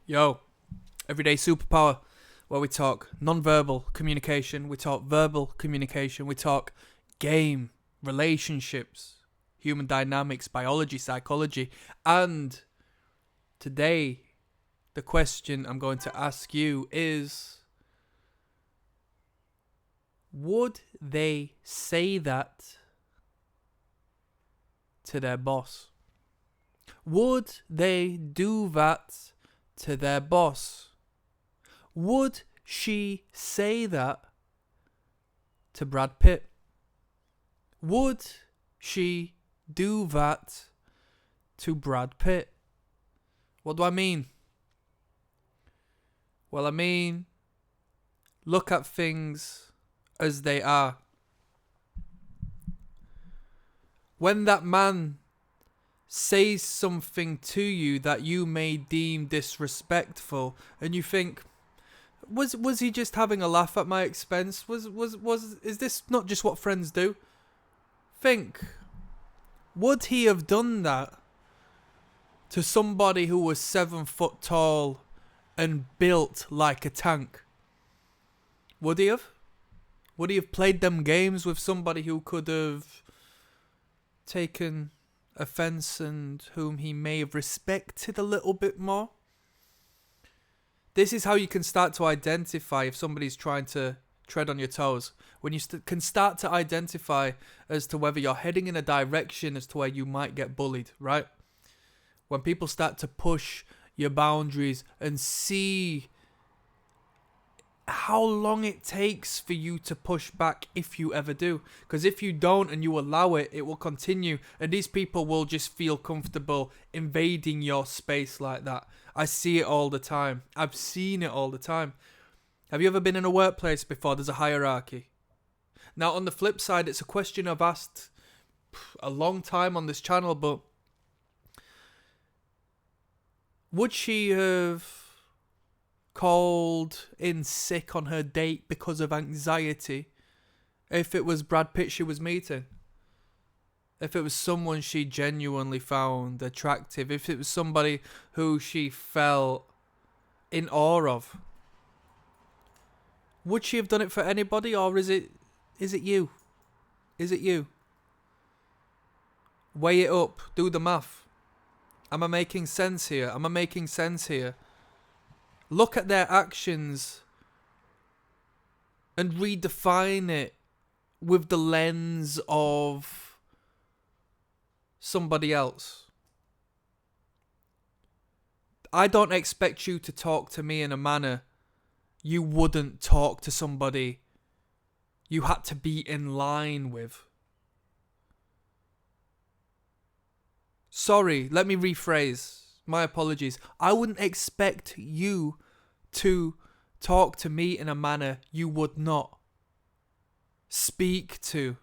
Yo, everyday superpower, where we talk non-verbal communication, we talk verbal communication, we talk game, relationships, human dynamics, biology, psychology, and today the question I'm going to ask you is, would they say that to their boss? Would they do that to their boss? Would she say that to Brad Pitt? Would she do that to Brad Pitt? What do I mean? Well, I mean, look at things as they are. When that man says something to you that you may deem disrespectful, and you think, was he just having a laugh at my expense? Is this not just what friends do? Think, would he have done that to somebody who was 7 foot tall and built like a tank? Would he have? Would he have played them games with somebody who could have taken offense and whom he may have respected a little bit more? This is how you can start to identify if somebody's trying to tread on your toes. When you can start to identify as to whether you're heading in a direction as to where you might get bullied, right? When people start to push your boundaries and see how long it takes for you to push back if you ever do. Because if you don't and you allow it, it will continue. And these people will just feel comfortable invading your space like that. I see it all the time. I've seen it all the time. Have you ever been in a workplace before there's a hierarchy? Now, on the flip side, it's a question I've asked a long time on this channel, but would she have called in sick on her date because of anxiety if it was Brad Pitt she was meeting? If it was someone she genuinely found attractive, if it was somebody who she felt in awe of, would she have done it for anybody, or is it you? Is it you? Weigh it up, do the math. Am I making sense here? Am I making sense here? Look at their actions and redefine it with the lens of somebody else. I don't expect you to talk to me in a manner you wouldn't talk to somebody you had to be in line with. Sorry, let me rephrase. My apologies. I wouldn't expect you to talk to me in a manner you would not speak to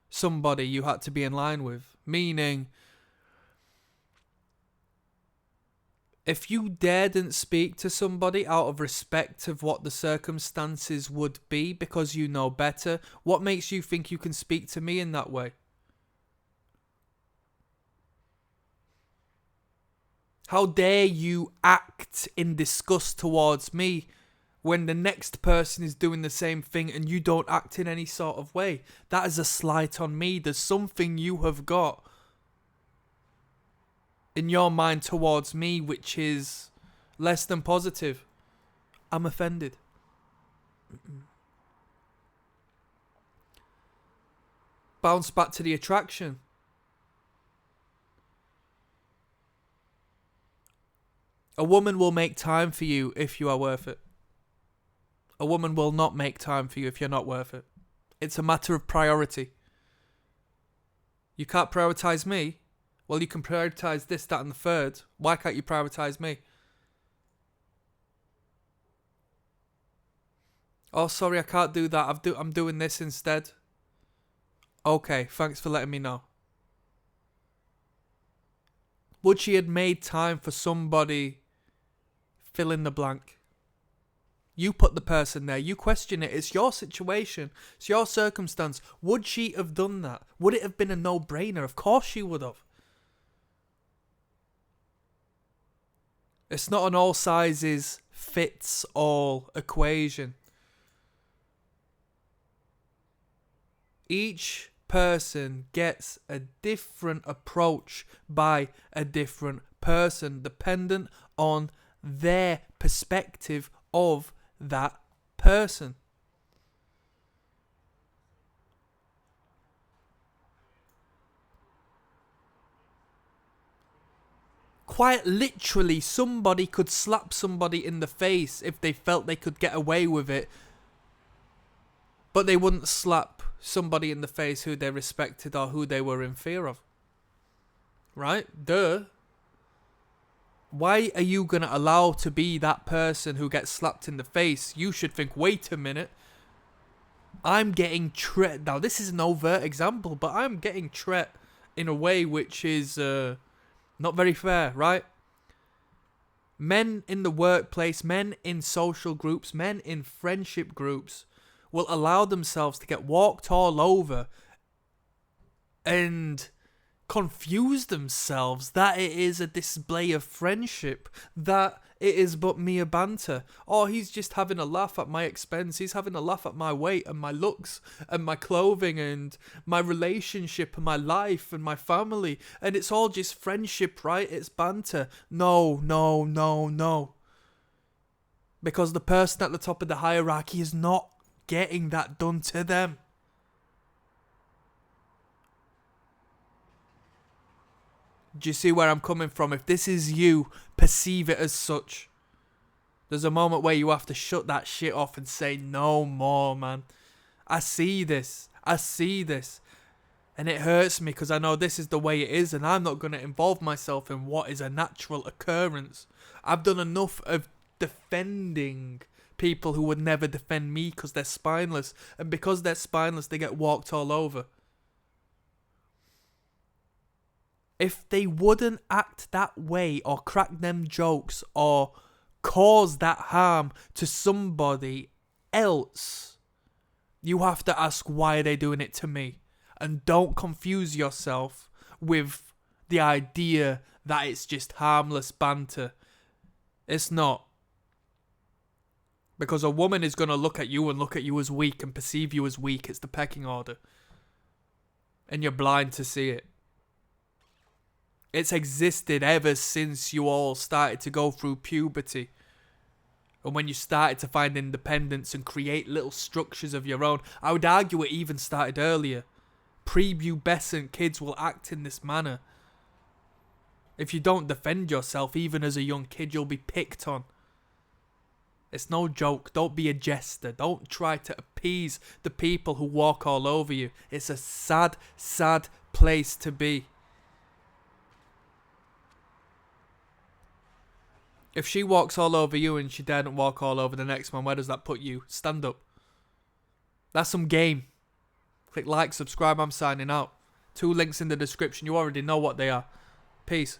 somebody you had to be in line with. Meaning, if you daredn't speak to somebody out of respect of what the circumstances would be because you know better, what makes you think you can speak to me in that way? How dare you act in disgust towards me when the next person is doing the same thing and you don't act in any sort of way? That is a slight on me. There's something you have got in your mind towards me which is less than positive. I'm offended. Bounce back to the attraction. A woman will make time for you if you are worth it. A woman will not make time for you if you're not worth it. It's a matter of priority. You can't prioritize me? Well, you can prioritize this, that, and the third. Why can't you prioritize me? Oh, sorry, I can't do that. I'm doing this instead. Okay, thanks for letting me know. Would she have made time for somebody? Fill in the blank. You put the person there. You question it. It's your situation. It's your circumstance. Would she have done that? Would it have been a no-brainer? Of course she would have. It's not an all sizes fits all equation. Each person gets a different approach by a different person, dependent on their perspective of that person. Quite literally, somebody could slap somebody in the face if they felt they could get away with it, but they wouldn't slap somebody in the face who they respected or who they were in fear of. Right? Duh. Why are you going to allow to be that person who gets slapped in the face? You should think, wait a minute. I'm getting treated. Now, this is an overt example, but I'm getting treated in a way which is not very fair, right? Men in the workplace, men in social groups, men in friendship groups will allow themselves to get walked all over and confuse themselves that it is a display of friendship, that it is but mere banter. Or he's just having a laugh at my expense, he's having a laugh at my weight and my looks and my clothing and my relationship and my life and my family, and it's all just friendship, right? It's banter. No, no, no, no. Because the person at the top of the hierarchy is not getting that done to them. Do you see where I'm coming from? If this is you, perceive it as such. There's a moment where you have to shut that shit off and say, no more, man. I see this. I see this. And it hurts me because I know this is the way it is, and I'm not going to involve myself in what is a natural occurrence. I've done enough of defending people who would never defend me because they're spineless. And because they're spineless, they get walked all over. If they wouldn't act that way or crack them jokes or cause that harm to somebody else, you have to ask, why are they doing it to me? And don't confuse yourself with the idea that it's just harmless banter. It's not. Because a woman is going to look at you and look at you as weak and perceive you as weak. It's the pecking order. And you're blind to see it. It's existed ever since you all started to go through puberty. And when you started to find independence and create little structures of your own. I would argue it even started earlier. Prepubescent kids will act in this manner. If you don't defend yourself, even as a young kid, you'll be picked on. It's no joke. Don't be a jester. Don't try to appease the people who walk all over you. It's a sad, sad place to be. If she walks all over you and she daren't walk all over the next one, where does that put you? Stand up. That's some game. Click like, subscribe, I'm signing out. 2 links in the description. You already know what they are. Peace.